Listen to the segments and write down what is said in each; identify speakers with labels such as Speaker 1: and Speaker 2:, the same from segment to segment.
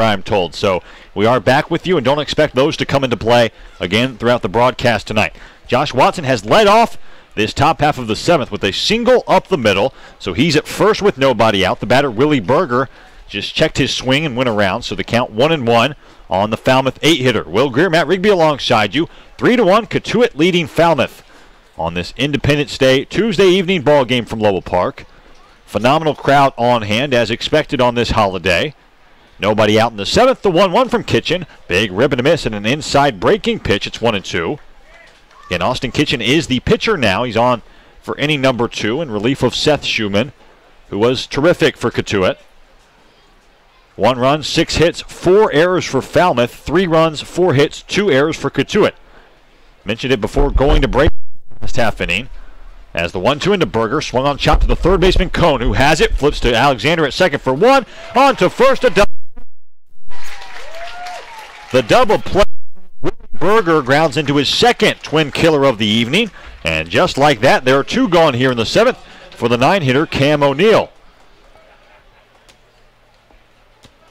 Speaker 1: I'm told. So we are back with you, and don't expect those to come into play again throughout the broadcast tonight. Josh Watson has led off this top half of the 7th with a single up the middle, so he's at first with nobody out. The batter, Willie Berger, just checked his swing and went around, so the count 1-1 on the Falmouth 8-hitter. Will Greer, Matt Rigby alongside you. 3-1, Cotuit leading Falmouth on this Independence Day Tuesday evening ball game from Lowell Park. Phenomenal crowd on hand as expected on this holiday. Nobody out in the 7th. The 1-1 from Kitchen. Big rip and a miss and an inside breaking pitch. It's 1-2. And Austin Kitchen is the pitcher now. He's on for inning number 2 in relief of Seth Schumann, who was terrific for Cotuit. 1 run, 6 hits, 4 errors for Falmouth. 3 runs, 4 hits, 2 errors for Cotuit. Mentioned it before going to break last half inning. As the 1-2 into Berger, swung on chop to the third baseman Cone, who has it, flips to Alexander at second for 1, on to first, a double. The double play. Berger grounds into his second twin killer of the evening, and just like that, there are 2 gone here in the 7th for the 9-hitter Cam O'Neill.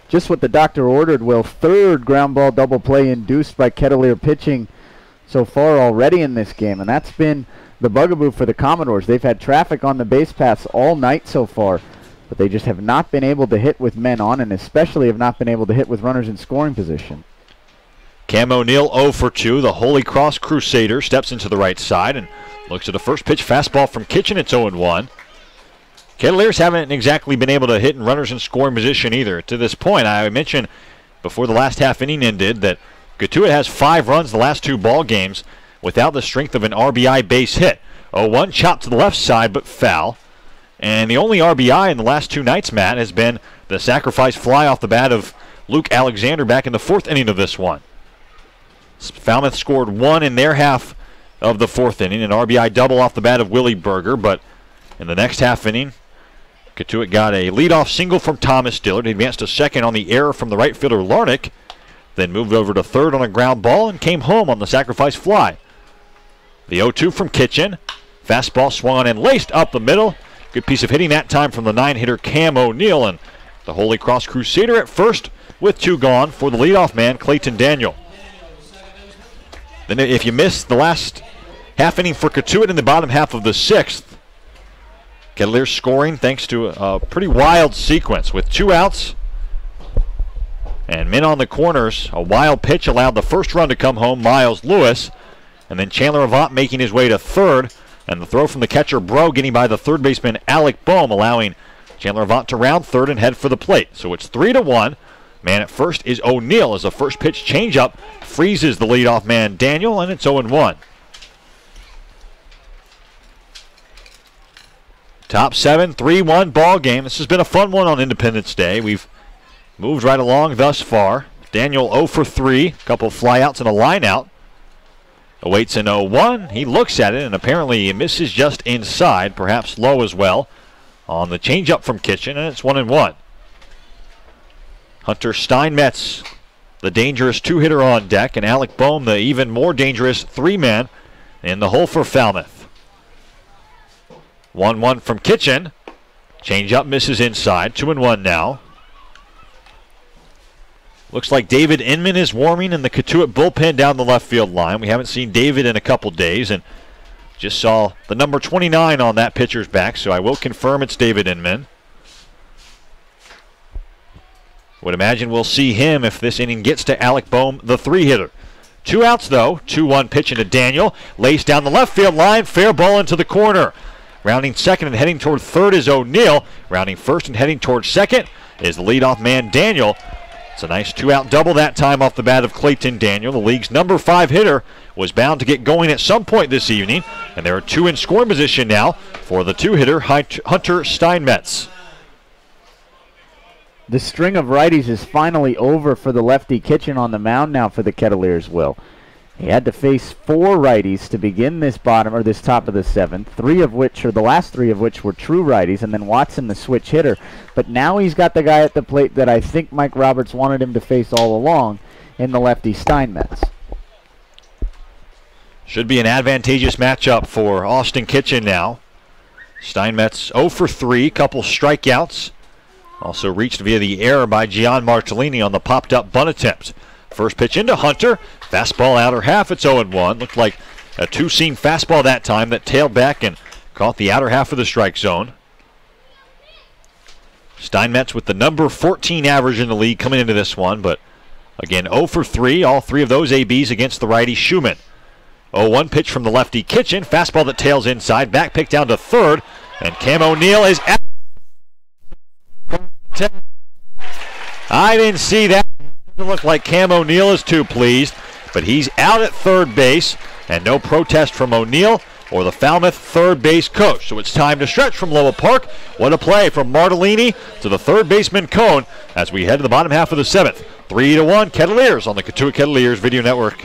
Speaker 2: Just what the doctor ordered, Will. 3rd ground ball double play induced by Kettleer pitching so far already in this game, and that's been the bugaboo for the Commodores. They've had traffic on the base paths all night so far, but they just have not been able to hit with men on, and especially have not been able to hit with runners in scoring position.
Speaker 1: Cam O'Neill 0 for 2. The Holy Cross Crusader steps into the right side and looks at a first pitch fastball from Kitchen. It's 0-1. Kettleers haven't exactly been able to hit in runners in scoring position either. To this point, I mentioned before the last half inning ended that Cotuit has 5 runs the last 2 ball games without the strength of an RBI base hit. 0-1 chop to the left side, but foul. And the only RBI in the last 2 nights, Matt, has been the sacrifice fly off the bat of Luke Alexander back in the 4th inning of this one. Falmouth scored 1 in their half of the 4th inning, an RBI double off the bat of Willie Berger, but in the next half inning, Cotuit got a leadoff single from Thomas Dillard. He advanced to second on the error from the right fielder Larnick, then moved over to third on a ground ball and came home on the sacrifice fly. The 0-2 from Kitchen. Fastball swung on and laced up the middle. Good piece of hitting that time from the 9-hitter Cam O'Neill, and the Holy Cross Crusader at first with 2 gone for the leadoff man, Clayton Daniel. Then if you missed the last half inning for Cotuit in the bottom half of the 6th, Kettleers scoring thanks to a pretty wild sequence with 2 outs and men on the corners. A wild pitch allowed the first run to come home, Miles Lewis, and then Chandler Avant making his way to third, and the throw from the catcher Bro getting by the third baseman Alec Boehm, allowing Chandler Avant to round third and head for the plate. So it's 3-1. Man at first is O'Neill as the first pitch changeup freezes the leadoff man Daniel, and it's 0-1. Top 7, 3-1 ball game. This has been a fun one on Independence Day. We've moved right along thus far. Daniel 0 for 3, a couple flyouts and a lineout. Awaits an 0-1. He looks at it and apparently he misses just inside, perhaps low as well, on the changeup from Kitchen, and it's 1-1. Hunter Steinmetz, the dangerous 2-hitter on deck, and Alec Boehm, the even more dangerous 3-man in the hole for Falmouth. 1-1 from Kitchen. Changeup misses inside. 2-1 now. Looks like David Inman is warming in the Cotuit bullpen down the left field line. We haven't seen David in a couple days, and just saw the number 29 on that pitcher's back, so I will confirm it's David Inman. Would imagine we'll see him if this inning gets to Alec Boehm, the 3-hitter. 2 outs, though. 2-1 pitch into Daniel. Laced down the left field line. Fair ball into the corner. Rounding second and heading toward third is O'Neill. Rounding first and heading toward second is the leadoff man, Daniel. It's a nice 2-out double that time off the bat of Clayton Daniel. The league's number 5 hitter was bound to get going at some point this evening, and there are 2 in scoring position now for the 2-hitter, Hunter Steinmetz.
Speaker 2: The string of righties is finally over for the lefty Kitchen on the mound now for the Kettleers, Will. He had to face 4 righties to begin this top of the 7th, the last 3 of which were true righties, and then Watson the switch hitter. But now he's got the guy at the plate that I think Mike Roberts wanted him to face all along in the lefty Steinmetz.
Speaker 1: Should be an advantageous matchup for Austin Kitchen now. Steinmetz 0 for 3, couple strikeouts. Also reached via the error by Gian Martellini on the popped-up bunt attempt. First pitch into Hunter. Fastball outer half. It's 0-1. Looked like a two-seam fastball that time that tailed back and caught the outer half of the strike zone. Steinmetz with the number 14 average in the league coming into this one, but again 0 for 3. All three of those ABs against the righty Schumann. 0-1 pitch from the lefty Kitchen. Fastball that tails inside. Back pick down to third. And Cam O'Neill is out. I didn't see that. Doesn't look like Cam O'Neill is too pleased, but he's out at third base, and no protest from O'Neill or the Falmouth third base coach. So it's time to stretch from Lowell Park. What a play from Martellini to the third baseman Cone as we head to the bottom half of the seventh. 3-1 Kettleers on the Cotuit Kettleers Video Network.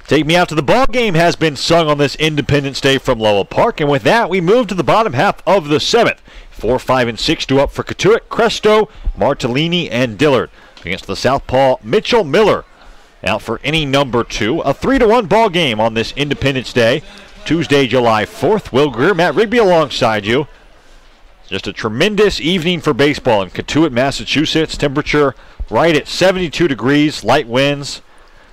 Speaker 1: Take Me Out to the Ball Game has been sung on this Independence Day from Lowell Park, and with that we move to the bottom half of the seventh. 4, 5, and 6 due up for Cotuit, Cresto, Martellini, and Dillard. Against the southpaw Mitchell Miller out for inning number 2. A 3-1 ball game on this Independence Day, Tuesday, July 4th. Will Greer, Matt Rigby alongside you. Just a tremendous evening for baseball in Cotuit, Massachusetts. Temperature right at 72 degrees, light winds,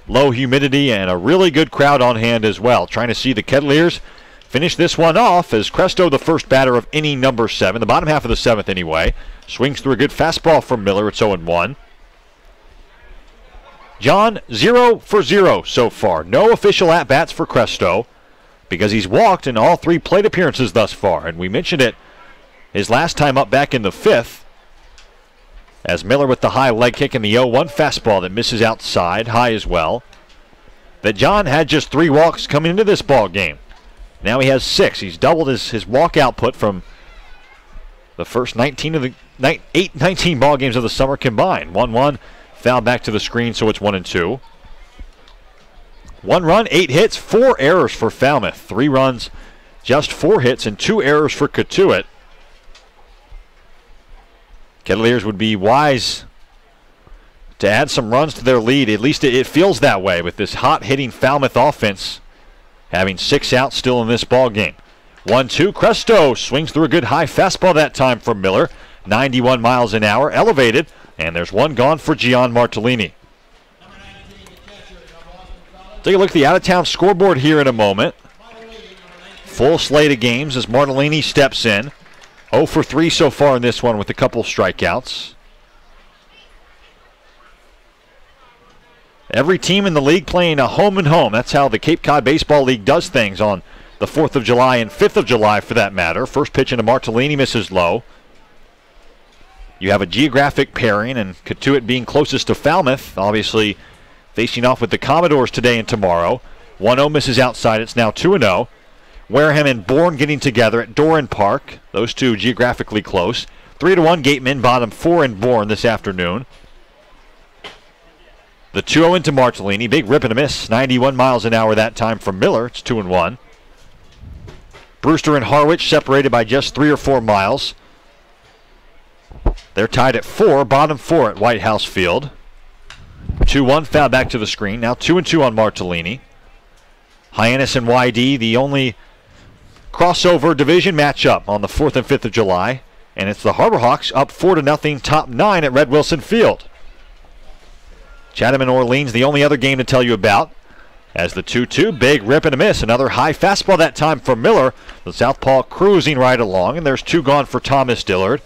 Speaker 1: low humidity, and a really good crowd on hand as well. Trying to see the Kettleers finish this one off as Cresto, the first batter of inning number 7, the bottom half of the 7th anyway, swings through a good fastball from Miller. It's 0-1. John, 0 for 0 so far. No official at-bats for Cresto because he's walked in all 3 plate appearances thus far, and we mentioned it his last time up back in the 5th. As Miller with the high leg kick and the 0-1 fastball that misses outside, high as well. That John had just 3 walks coming into this ball game. Now he has 6. He's doubled his walk output from the first 19 ball games of the summer combined. 1-1, foul back to the screen, so it's 1-2. 1 run, 8 hits, 4 errors for Falmouth. 3 runs, just 4 hits, and 2 errors for Cotuit. Kettleers would be wise to add some runs to their lead. At least it feels that way with this hot-hitting Falmouth offense having 6 outs still in this ball game. 1-2. Cresto swings through a good high fastball that time from Miller. 91 miles an hour, elevated, and there's 1 gone for Gian Martellini. Take a look at the out-of-town scoreboard here in a moment. Full slate of games as Martellini steps in. 0 for 3 so far in this one with a couple strikeouts. Every team in the league playing a home and home. That's how the Cape Cod Baseball League does things on the 4th of July and 5th of July for that matter. First pitch into Martellini misses low. You have a geographic pairing, and Cotuit being closest to Falmouth, obviously facing off with the Commodores today and tomorrow. 1-0 misses outside. It's now 2-0. Wareham and Bourne getting together at Doran Park. Those two geographically close. 3-1 Gateman, bottom 4 in Bourne this afternoon. The 2-0 into Martellini. Big rip and a miss. 91 miles an hour that time from Miller. It's 2-1. Brewster and Harwich separated by just 3 or 4 miles. They're tied at 4, bottom 4 at White House Field. 2-1, foul back to the screen. Now 2-2 on Martellini. Hyannis and YD, the only crossover division matchup on the 4th and 5th of July. And it's the Harbor Hawks up 4-0, top 9 at Red Wilson Field. Chatham and Orleans, the only other game to tell you about. As the 2-2, big rip and a miss. Another high fastball that time for Miller. The southpaw cruising right along, and there's 2 gone for Thomas Dillard.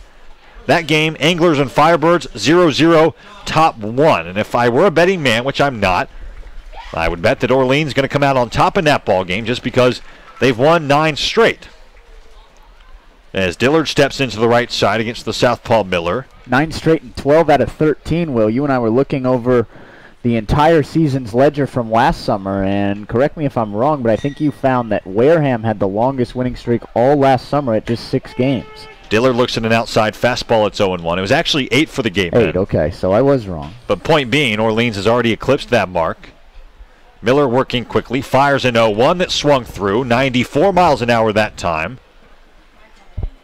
Speaker 1: That game, Anglers and Firebirds, 0-0, top 1. And if I were a betting man, which I'm not, I would bet that Orleans is going to come out on top in that ball game just because they've won 9 straight. As Dillard steps into the right side against the southpaw Miller.
Speaker 2: 9 straight and 12 out of 13, Will. You and I were looking over the entire season's ledger from last summer, and correct me if I'm wrong, but I think you found that Wareham had the longest winning streak all last summer at just 6 games.
Speaker 1: Dillard looks at an outside fastball. It's 0-1. It was actually 8 for the game.
Speaker 2: 8, okay, so I was wrong.
Speaker 1: But point being, Orleans has already eclipsed that mark. Miller working quickly, fires an 0-1 that swung through, 94 miles an hour that time.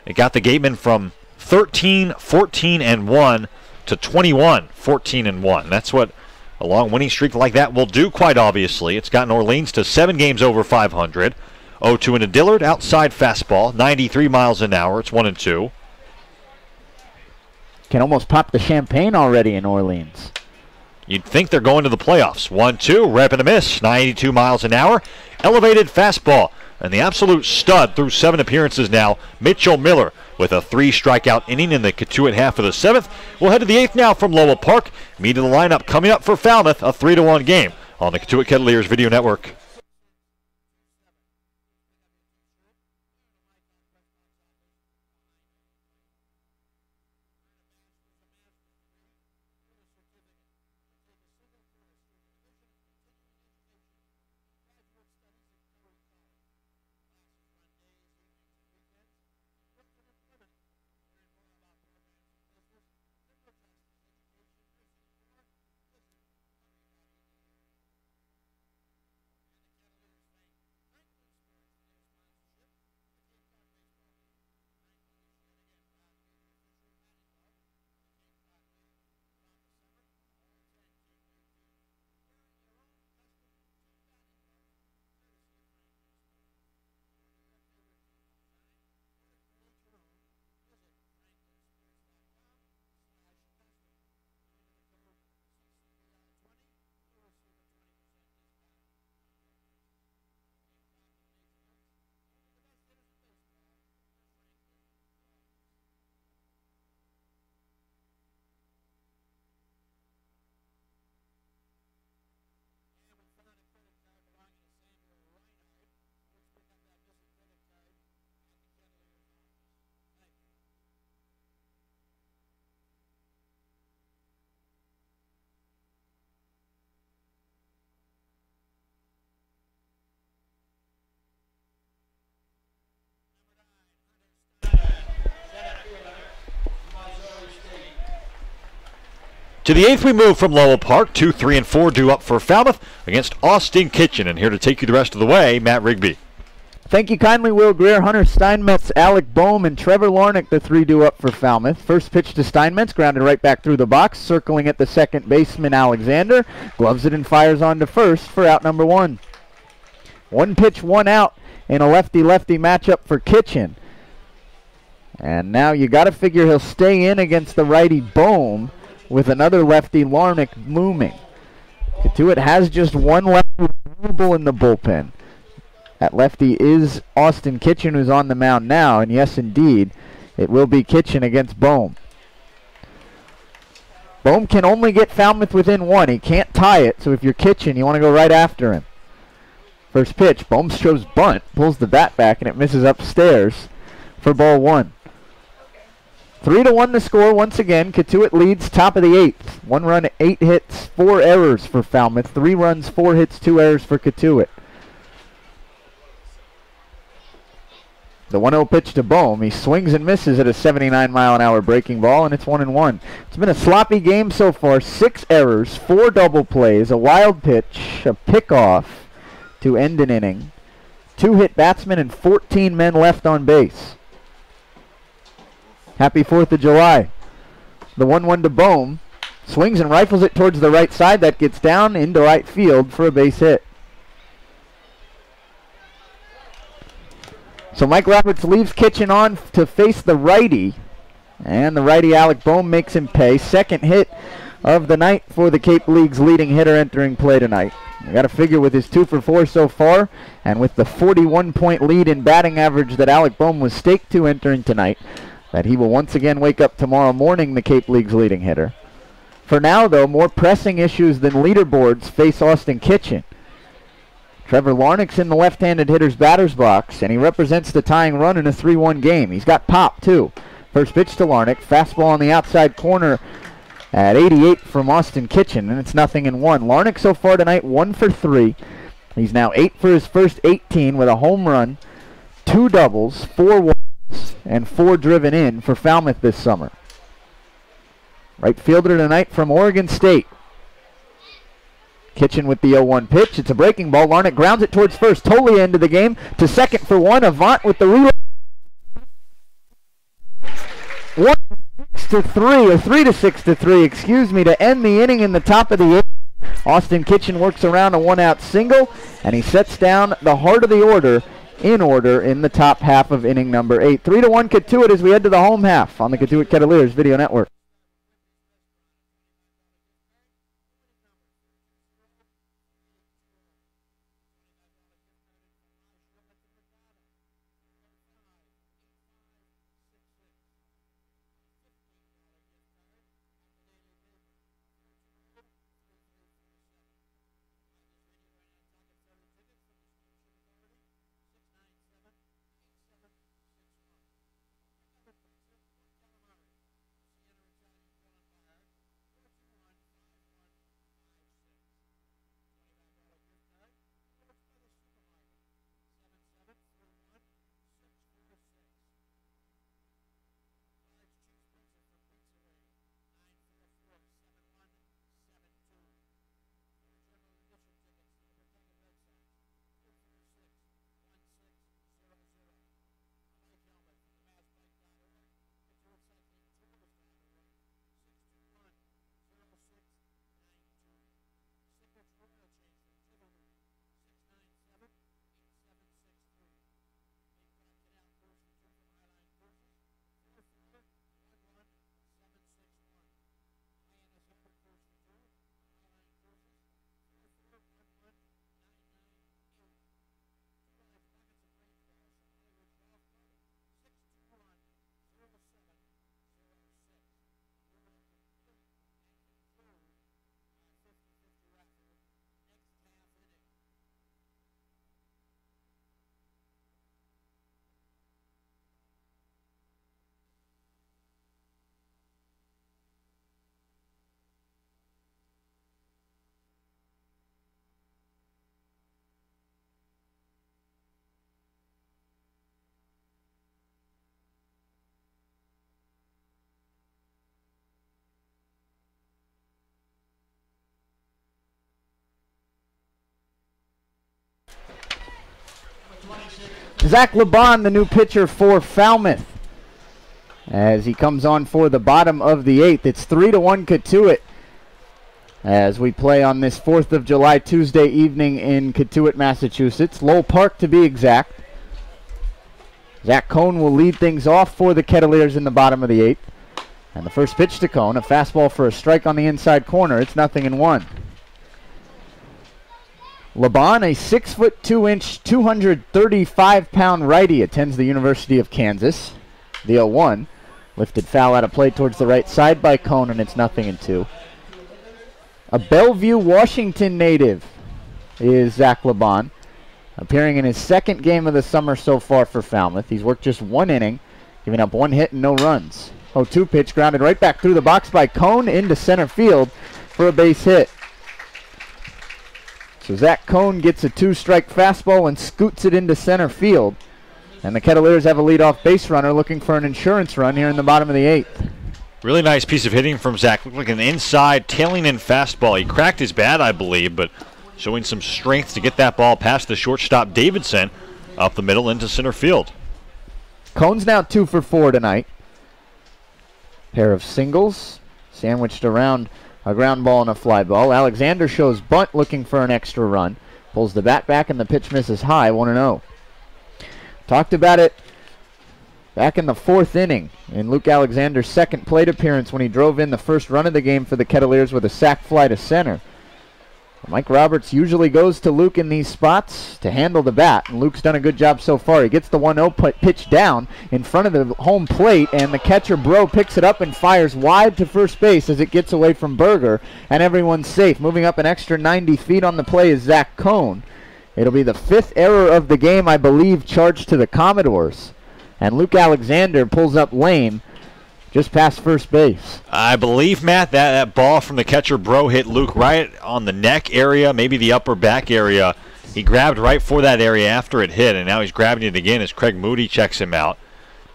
Speaker 1: It got the Gatemen from 13, 14, and 1 to 21, 14, and 1. That's what a long winning streak like that will do, quite obviously. It's gotten Orleans to 7 games over 500. 0-2 into Dillard, outside fastball, 93 miles an hour. It's 1-2.
Speaker 2: Can almost pop the champagne already in Orleans.
Speaker 1: You'd think they're going to the playoffs. 1-2, rep and a miss, 92 miles an hour. Elevated fastball. And the absolute stud through 7 appearances now, Mitchell Miller, with a 3-strikeout inning in the Cotuit half of the 7th. We'll head to the 8th now from Lowell Park. Meet in the lineup coming up for Falmouth, a 3-1 game on the Cotuit Kettleers Video Network. To the 8th we move from Lowell Park. 2, 3, and 4 due up for Falmouth against Austin Kitchen. And here to take you the rest of the way, Matt Rigby.
Speaker 2: Thank you kindly, Will Greer, Hunter Steinmetz, Alec Boehm, and Trevor Larnick, the 3 due up for Falmouth. First pitch to Steinmetz, grounded right back through the box, circling at the second baseman Alexander. Gloves it and fires on to first for out number 1. 1 pitch, 1 out in a lefty-lefty matchup for Kitchen. And now you got to figure he'll stay in against the righty Boehm, with another lefty, Larnick, looming. Cotuit has just 1 lefty available in the bullpen. That lefty is Austin Kitchen, who's on the mound now, and yes, indeed, it will be Kitchen against Boehm. Boehm can only get Falmouth within 1. He can't tie it, so if you're Kitchen, you want to go right after him. First pitch, Boehm shows bunt, pulls the bat back, and it misses upstairs for ball 1. 3-1 the score once again. Cotuit leads top of the 8th. 1 run, 8 hits, 4 errors for Falmouth. 3 runs, 4 hits, 2 errors for Cotuit. The 1-0 pitch to Boehm. He swings and misses at a 79-mile-an-hour breaking ball, and it's 1-1. It's been a sloppy game so far. 6 errors, 4 double plays, a wild pitch, a pickoff to end an inning. 2 hit batsmen and 14 men left on base. Happy 4th of July. The 1-1 to Boehm. Swings and rifles it towards the right side. That gets down into right field for a base hit. So Mike Roberts leaves Kitchen on to face the righty. And the righty Alec Bohm makes him pay. Second hit of the night for the Cape League's leading hitter entering play tonight. You got to figure with his 2 for 4 so far, and with the 41-point lead in batting average that Alec Bohm was staked to entering tonight, that he will once again wake up tomorrow morning the Cape League's leading hitter. For now, though, more pressing issues than leaderboards face Austin Kitchen. Trevor Larnach's in the left-handed hitter's batter's box, and he represents the tying run in a 3-1 game. He's got pop, too. First pitch to Larnach, fastball on the outside corner at 88 from Austin Kitchen, and it's 0-1. Larnach so far tonight 1 for 3. He's now 8 for his first 18 with a home run, 2 doubles, 4 walks, and 4 driven in for Falmouth this summer. Right fielder tonight from Oregon State. Kitchen with the 0-1 pitch. It's a breaking ball. Larnach grounds it towards first. Totally into the game to second for 1. Avant with the relay. 1-6-3, or 3-6-3, excuse me, to end the inning in the top of the 8th. Austin Kitchen works around a 1-out single, and he sets down the heart of the order in the top half of inning number 8. 3-1 Cotuit as we head to the home half on the Cotuit Kettleers Video Network. Zach Laban, the new pitcher for Falmouth, as he comes on for the bottom of the 8th. It's 3-1 Cotuit as we play on this 4th of July Tuesday evening in Cotuit, Massachusetts. Lowell Park to be exact. Zach Cohn will lead things off for the Kettleers in the bottom of the 8th. And the first pitch to Cohn, a fastball for a strike on the inside corner. It's 0-1. Laban, a 6'2", 235-pound righty, attends the University of Kansas. The 0-1, lifted foul out of play towards the right side by Cohn, and it's 0-2. A Bellevue, Washington native is Zach Laban, appearing in his 2nd game of the summer so far for Falmouth. He's worked just 1 inning, giving up 1 hit and no runs. 0-2 pitch grounded right back through the box by Cohn into center field for a base hit. So Zach Cohn gets a 2-strike fastball and scoots it into center field. And the Kettleers have a leadoff base runner looking for an insurance run here in the bottom of the 8th.
Speaker 1: Really nice piece of hitting from Zach. Looked like an inside tailing in fastball. He cracked his bat, I believe, but showing some strength to get that ball past the shortstop Davidson up the middle into center field.
Speaker 2: Cohn's now 2 for 4 tonight. Pair of singles sandwiched around a ground ball and a fly ball. Alexander shows bunt looking for an extra run. Pulls the bat back and the pitch misses high, 1-0. Talked about it back in the 4th inning in Luke Alexander's second plate appearance when he drove in the first run of the game for the Kettleers with a sac fly to center. Mike Roberts usually goes to Luke in these spots to handle the bat, and Luke's done a good job so far. He gets the 1-0 pitch down in front of the home plate, and the catcher, Bro, picks it up and fires wide to first base as it gets away from Berger, and everyone's safe. Moving up an extra 90 feet on the play is Zach Cohn. It'll be the 5th error of the game, I believe, charged to the Commodores. And Luke Alexander pulls up lame just past first base.
Speaker 1: I believe, Matt, that ball from the catcher, Bro, hit Luke right on the neck area, maybe the upper back area. He grabbed right for that area after it hit, and now he's grabbing it again as Craig Moody checks him out.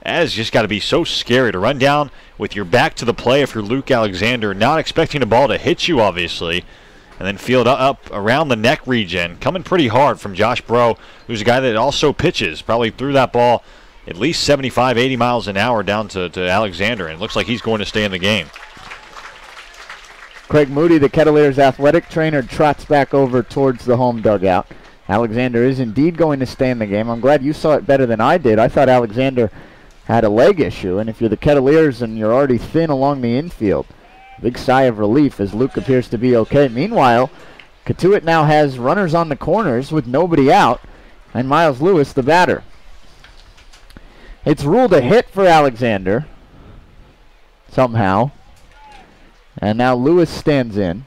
Speaker 1: That has just got to be so scary to run down with your back to the play if you're Luke Alexander, not expecting the ball to hit you, obviously, and then field up around the neck region. Coming pretty hard from Josh Bro, who's a guy that also pitches. Probably threw that ball at least 75, 80 miles an hour down to Alexander, and it looks like he's going to stay in the game.
Speaker 2: Craig Moody, the Kettleers athletic trainer, trots back over towards the home dugout. Alexander is indeed going to stay in the game. I'm glad you saw it better than I did. I thought Alexander had a leg issue, and if you're the Kettleers and you're already thin along the infield, big sigh of relief as Luke appears to be okay. Meanwhile, Cotuit now has runners on the corners with nobody out, and Miles Lewis, the batter. It's ruled a hit for Alexander, somehow. And now Lewis stands in.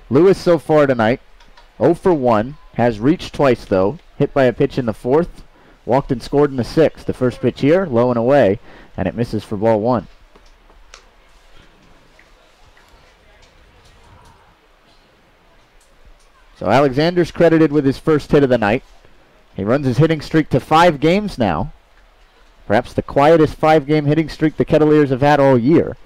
Speaker 2: Lewis so far tonight, 0 for 1. Has reached twice, though. Hit by a pitch in the 4th. Walked and scored in the 6th. The first pitch here, low and away. And it misses for ball 1. So Alexander's credited with his first hit of the night. He runs his hitting streak to 5 games now. Perhaps the quietest 5-game hitting streak the Kettleers have had all year.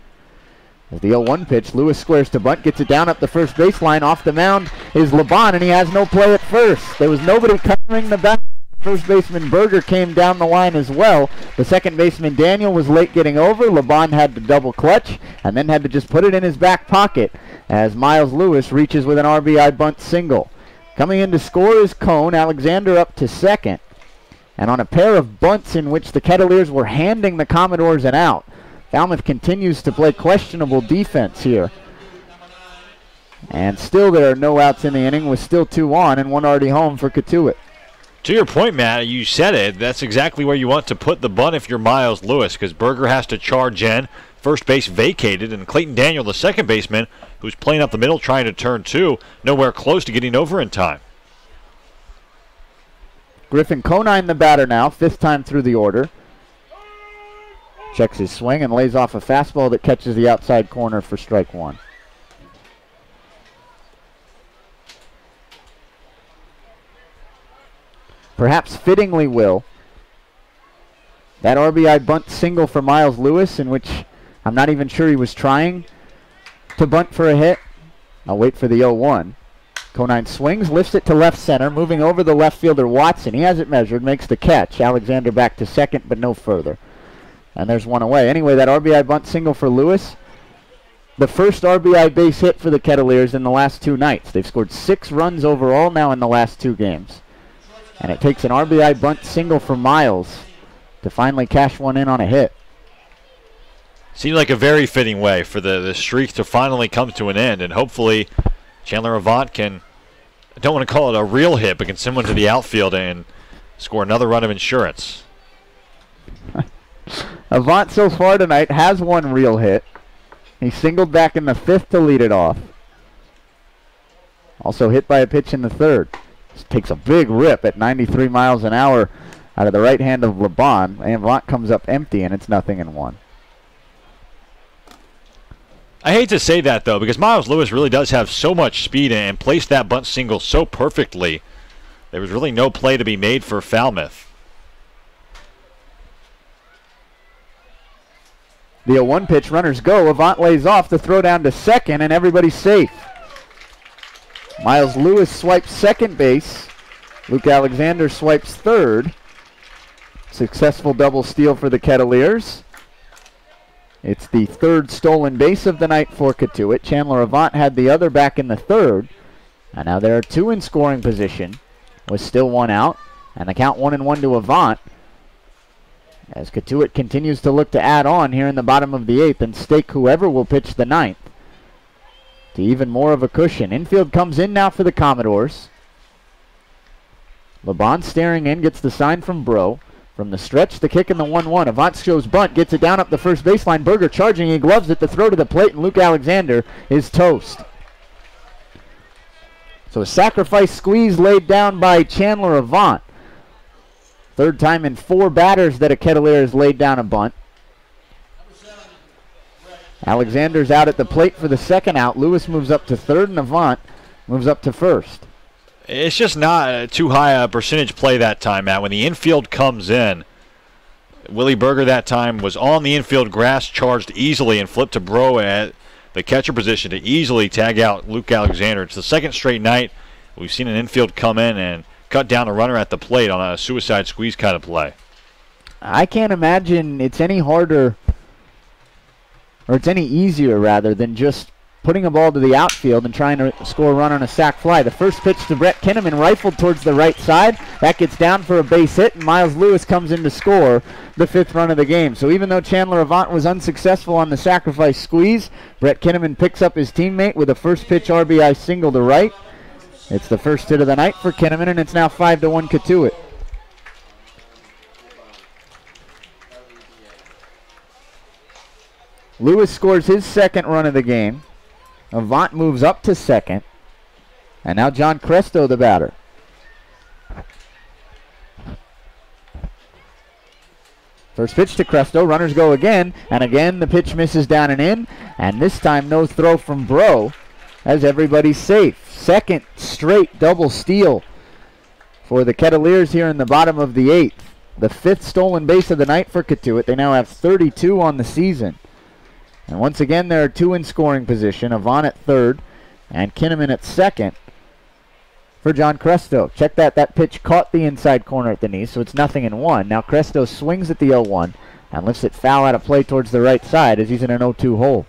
Speaker 2: As the 0-1 pitch, Lewis squares to bunt, gets it down up the first baseline. Off the mound is Laban, and he has no play at first. There was nobody covering the back. First baseman Berger came down the line as well. The second baseman Daniel was late getting over. Laban had to double clutch and then had to just put it in his back pocket as Miles Lewis reaches with an RBI bunt single. Coming in to score is Cohn. Alexander up to second. And on a pair of bunts in which the Kettleers were handing the Commodores an out, Falmouth continues to play questionable defense here. And still there are no outs in the inning with still 2 on and 1 already home for Cotuit.
Speaker 1: To your point, Matt, you said it. That's exactly where you want to put the bunt if you're Miles Lewis, because Berger has to charge in. First base vacated, and Clayton Daniel, the second baseman, who's playing up the middle trying to turn 2, nowhere close to getting over in time.
Speaker 2: Griffin Conine the batter now, 5th time through the order. Checks his swing and lays off a fastball that catches the outside corner for strike 1. Perhaps fittingly, Will, that RBI bunt single for Miles Lewis, in which I'm not even sure he was trying to bunt for a hit. I'll wait for the 0-1. Conine swings, lifts it to left center, moving over the left fielder Watson. He has it measured, makes the catch. Alexander back to second, but no further. And there's 1 away. Anyway, that RBI bunt single for Lewis, the first RBI base hit for the Kettleers in the last 2 nights. They've scored 6 runs overall now in the last 2 games. And it takes an RBI bunt single for Miles to finally cash one in on a hit.
Speaker 1: Seems like a very fitting way for the streak to finally come to an end, and hopefully Chandler Avant can, I don't want to call it a real hit, but can send one to the outfield and score another run of insurance.
Speaker 2: Avant so far tonight has 1 real hit. He singled back in the 5th to lead it off. Also hit by a pitch in the 3rd. Just takes a big rip at 93 miles an hour out of the right hand of Laban. Avant comes up empty, and it's 0-1.
Speaker 1: I hate to say that, though, because Miles Lewis really does have so much speed and placed that bunt single so perfectly. There was really no play to be made for Falmouth.
Speaker 2: The 0-1 pitch, runners go. Avant lays off, the throw down to second, and everybody's safe. Miles Lewis swipes second base. Luke Alexander swipes third. Successful double steal for the Kettleers. It's the 3rd stolen base of the night for Cotuit. Chandler Avant had the other back in the 3rd. And now there are 2 in scoring position with still 1 out. And the count 1-1 to Avant, as Cotuit continues to look to add on here in the bottom of the 8th and stake whoever will pitch the 9th to even more of a cushion. Infield comes in now for the Commodores. LeBon staring in, gets the sign from Bro. From the stretch, the kick in the 1-1. Avant shows bunt, gets it down up the first baseline. Berger charging, he gloves it, the throw to the plate, and Luke Alexander is toast. So a sacrifice squeeze laid down by Chandler Avant. Third time in 4 batters that a Kettleer has laid down a bunt. Alexander's out at the plate for the second out. Lewis moves up to third, and Avant moves up to first.
Speaker 1: It's just not too high a percentage play that time, Matt. When the infield comes in, Willie Berger that time was on the infield grass, charged easily, and flipped to Bro at the catcher position to easily tag out Luke Alexander. It's the second straight night we've seen an infield come in and cut down the runner at the plate on a suicide squeeze kind of play.
Speaker 2: I can't imagine it's any harder, or it's any easier rather, than just putting a ball to the outfield and trying to score a run on a sac fly. The first pitch to Brett Kinnaman, rifled towards the right side. That gets down for a base hit, and Miles Lewis comes in to score the 5th run of the game. So even though Chandler Avant was unsuccessful on the sacrifice squeeze, Brett Kinnaman picks up his teammate with a first pitch RBI single to right. It's the first hit of the night for Kinnaman, and it's now 5-1 Cotuit. Lewis scores his 2nd run of the game. Avant moves up to 2nd. And now John Cresto, the batter. First pitch to Cresto. Runners go again. And again the pitch misses down and in. And this time no throw from Bro, as everybody's safe. 2nd straight double steal for the Kettleers here in the bottom of the 8th. The 5th stolen base of the night for Cotuit. They now have 32 on the season. And once again, there are 2 in scoring position. Avant at 3rd and Kinnaman at 2nd for John Cresto. Check that. That pitch caught the inside corner at the knee, so it's 0-1. Now Cresto swings at the 0-1 and lifts it foul out of play towards the right side as he's in an 0-2 hole.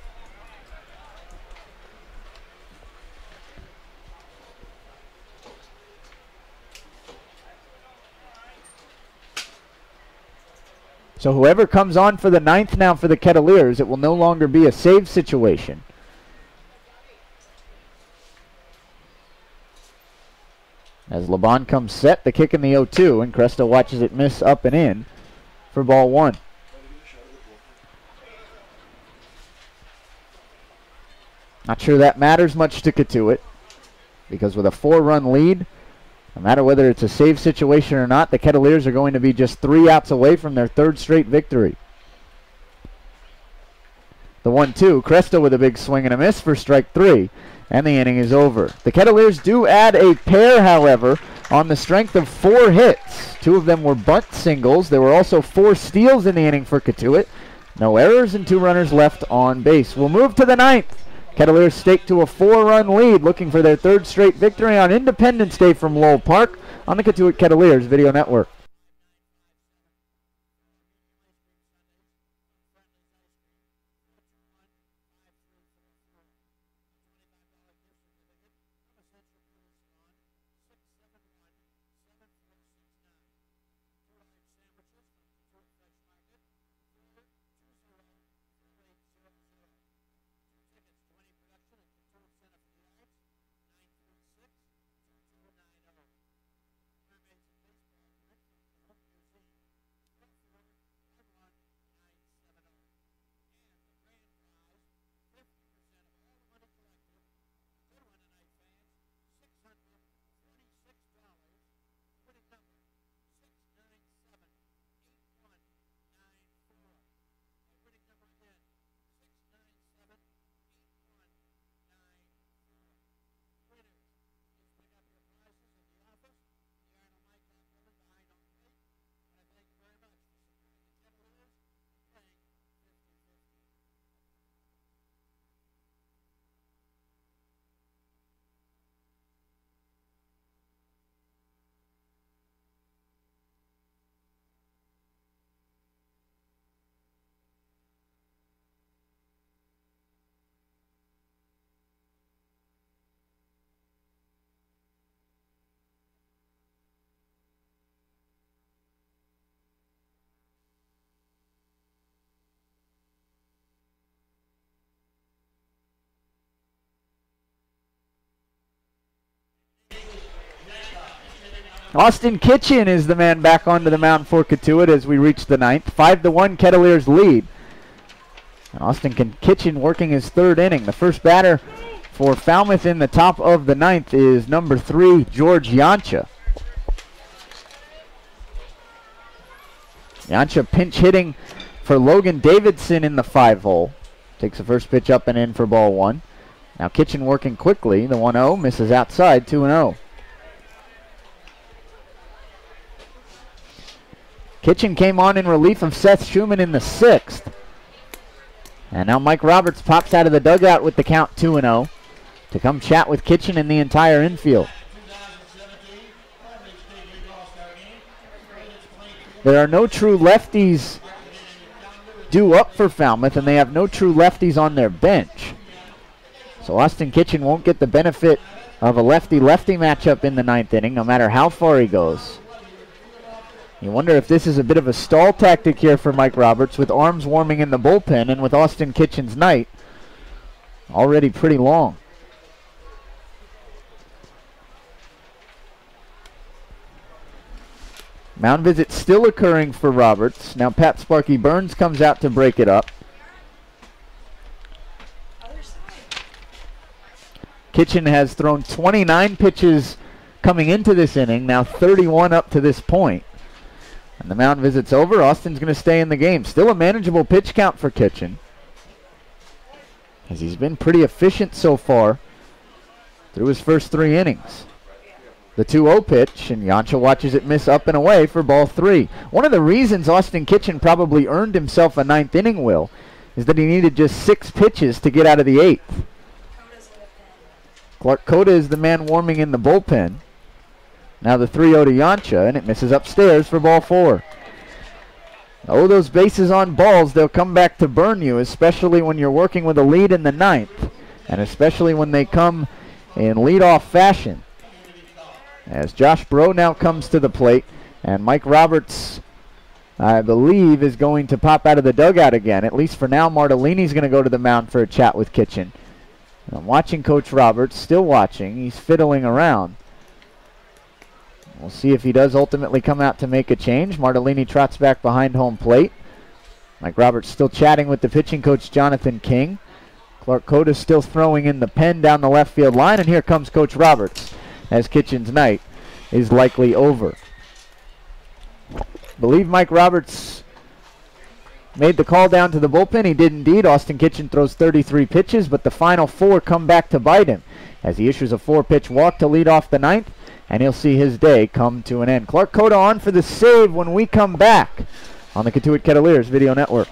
Speaker 2: So whoever comes on for the 9th now for the Kettleers, it will no longer be a save situation. As LeBon comes set, the kick in the 0-2, and Cresto watches it miss up and in for ball 1. Not sure that matters much to Cotuit, because with a 4-run lead, no matter whether it's a save situation or not, the Kettleers are going to be just 3 outs away from their 3rd straight victory. The 1-2, Cresto with a big swing and a miss for strike 3, and the inning is over. The Kettleers do add a pair, however, on the strength of 4 hits. 2 of them were bunt singles. There were also 4 steals in the inning for Cotuit. No errors and 2 runners left on base. We'll move to the 9th. Kettleers stake to a 4-run lead, looking for their 3rd straight victory on Independence Day from Lowell Park on the Cotuit Kettleers Video Network. Austin Kitchen is the man back onto the mound for Cotuit as we reach the ninth. 5-1 Kettleers lead. And Austin Kitchen working his third inning. The first batter for Falmouth in the top of the ninth is number 3, George Yancha. Yancha pinch hitting for Logan Davidson in the 5-hole. Takes the first pitch up and in for ball 1. Now Kitchen working quickly. The 1-0 misses outside, 2-0. Kitchen came on in relief of Seth Schumann in the 6th. And now Mike Roberts pops out of the dugout with the count 2-0 to come chat with Kitchen and the entire infield. There are no true lefties due up for Falmouth, and they have no true lefties on their bench. So Austin Kitchen won't get the benefit of a lefty-lefty matchup in the 9th inning, no matter how far he goes. You wonder if this is a bit of a stall tactic here for Mike Roberts, with arms warming in the bullpen and with Austin Kitchen's night already pretty long. Mound visit still occurring for Roberts. Now Pat Sparky Burns comes out to break it up. Kitchen has thrown 29 pitches coming into this inning, now 31 up to this point. And the mound visit's over. Austin's going to stay in the game. Still a manageable pitch count for Kitchen, as he's been pretty efficient so far through his first 3 innings. The 2-0 pitch, and Yancha watches it miss up and away for ball 3. One of the reasons Austin Kitchen probably earned himself a 9th inning, Will, is that he needed just 6 pitches to get out of the 8th. Clark Cota is the man warming in the bullpen. Now the 3-0 to Yancha, and it misses upstairs for ball 4. Oh, those bases on balls, they'll come back to burn you, especially when you're working with a lead in the 9th, and especially when they come in leadoff fashion. As Josh Bro now comes to the plate, and Mike Roberts, I believe, is going to pop out of the dugout again. At least for now, Martellini's going to go to the mound for a chat with Kitchen. And I'm watching Coach Roberts, still watching. He's fiddling around. We'll see if he does ultimately come out to make a change. Martellini trots back behind home plate. Mike Roberts still chatting with the pitching coach, Jonathan King. Clark Cota still throwing in the pen down the left field line, and here comes Coach Roberts, as Kitchen's night is likely over. Believe Mike Roberts made the call down to the bullpen. He did indeed. Austin Kitchen throws 33 pitches, but the final 4 come back to bite him, as he issues a 4-pitch walk to lead off the 9th, and he'll see his day come to an end. Clark Cota on for the save when we come back on the Cotuit Kettleers Video Network.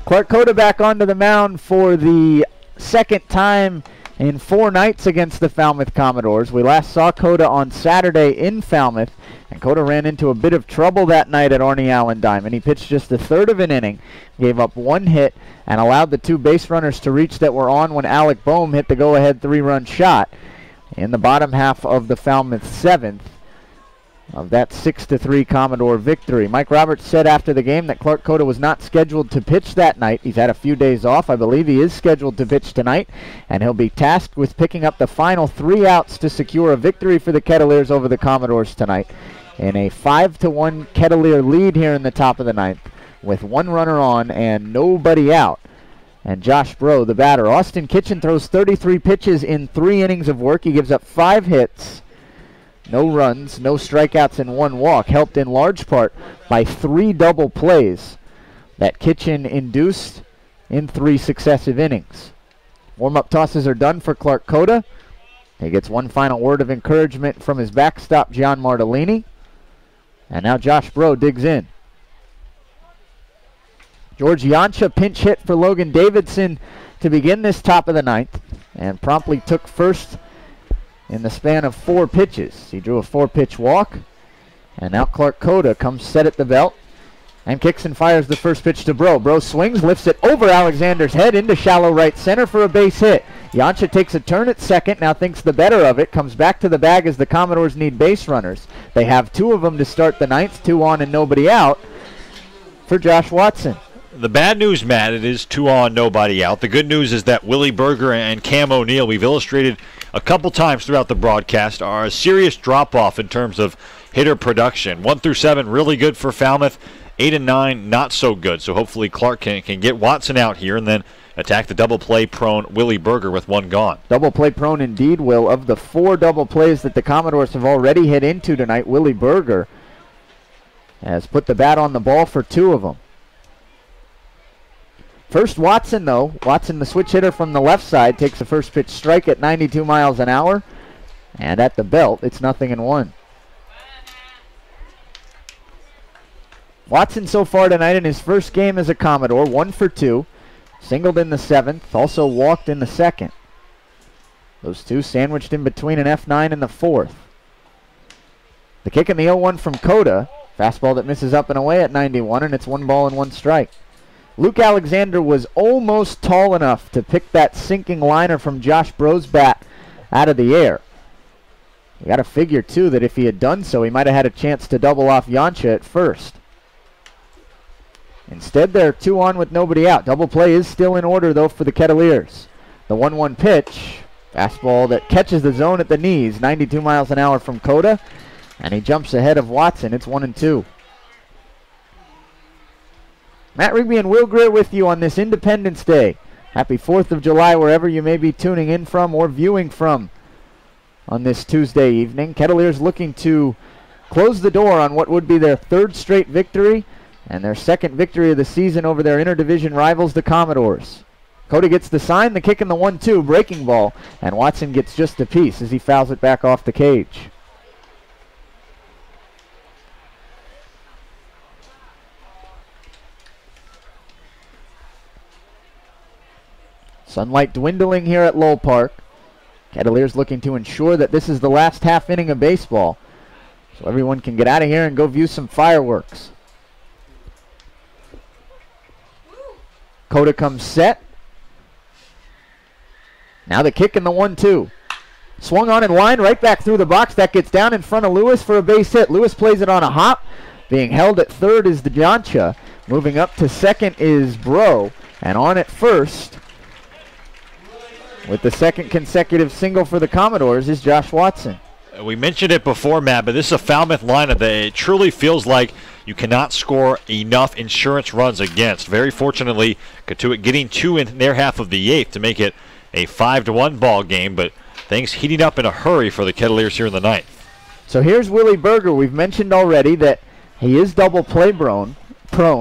Speaker 2: Clark Cota back onto the mound for the second time in 4 nights against the Falmouth Commodores. We last saw Cota on Saturday in Falmouth, and Cota ran into a bit of trouble that night at Arnie Allen Diamond. He pitched just a third of an inning, gave up 1 hit, and allowed the 2 base runners to reach that were on when Alec Boehm hit the go-ahead 3-run shot in the bottom half of the Falmouth 7th. of that 6-3 Commodore victory. Mike Roberts said after the game that Clark Cota was not scheduled to pitch that night. He's had a few days off. I believe he is scheduled to pitch tonight, and he'll be tasked with picking up the final 3 outs to secure a victory for the Kettleers over the Commodores tonight in a 5-1 Kettleer lead here in the top of the 9th with 1 runner on and nobody out. And Josh Bro, the batter. Austin Kitchen throws 33 pitches in 3 innings of work. He gives up 5 hits. No runs, no strikeouts, and 1 walk, helped in large part by 3 double plays that Kitchen induced in 3 successive innings. Warm-up tosses are done for Clark Cota. He gets 1 final word of encouragement from his backstop, Gian Martellini. And now Josh Bro digs in. George Yancha pinch hit for Logan Davidson to begin this top of the 9th and promptly took first in the span of 4 pitches. He drew a 4-pitch walk, and now Clark Cota comes set at the belt and kicks and fires the first pitch to Bro. Bro swings, lifts it over Alexander's head into shallow right center for a base hit. Yancha takes a turn at second, now thinks the better of it, comes back to the bag as the Commodores need base runners. They have 2 of them to start the 9th, 2 on and nobody out for Josh Watson.
Speaker 1: The bad news, Matt, it is 2 on, nobody out. The good news is that Willie Berger and Cam O'Neill, we've illustrated a couple times throughout the broadcast, are a serious drop-off in terms of hitter production. 1 through 7, really good for Falmouth. 8 and 9, not so good. So hopefully Clark can get Watson out here and then attack the double play prone Willie Berger with 1 gone.
Speaker 2: Double play prone indeed, Will. Of the 4 double plays that the Commodores have already hit into tonight, Willie Berger has put the bat on the ball for 2 of them. First Watson, though. Watson, the switch hitter from the left side, takes the first pitch strike at 92 miles an hour. And at the belt, it's 0-1. Watson so far tonight in his first game as a Commodore, 1 for 2. Singled in the 7th, also walked in the 2nd. Those 2 sandwiched in between an F9 and the 4th. The kick in the 0-1 from Cota. Fastball that misses up and away at 91, and it's 1 ball and 1 strike. Luke Alexander was almost tall enough to pick that sinking liner from Josh Bro's bat out of the air. You got to figure, too, that if he had done so, he might have had a chance to double off Yancha at first. Instead, they're 2 on with nobody out. Double play is still in order, though, for the Kettleers. The 1-1 pitch, fastball that catches the zone at the knees, 92 miles an hour from Cota, and he jumps ahead of Watson. It's 1-2. Matt Rigby and Will Greer with you on this Independence Day. Happy 4th of July wherever you may be tuning in from or viewing from on this Tuesday evening. Kettleers looking to close the door on what would be their 3rd straight victory and their 2nd victory of the season over their interdivision rivals, the Commodores. Cota gets the sign, the kick in the 1-2, breaking ball, and Watson gets just a piece as he fouls it back off the cage. Sunlight dwindling here at Lowell Park. Kettleers looking to ensure that this is the last half inning of baseball, so everyone can get out of here and go view some fireworks. Cota comes set. Now the kick in the 1-2. Swung on in line, right back through the box. That gets down in front of Lewis for a base hit. Lewis plays it on a hop. Being held at 3rd is the Yancha. Moving up to 2nd is Bro. And on at 1st, with the 2nd consecutive single for the Commodores, is Josh Watson.
Speaker 1: We mentioned it before, Matt, but this is a Falmouth lineup that it truly feels like you cannot score enough insurance runs against. Very fortunately, Cotuit getting 2 in their half of the 8th to make it a 5-1 ball game, but things heating up in a hurry for the Kettleers here in the 9th.
Speaker 2: So here's Willie Berger. We've mentioned already that he is double play prone,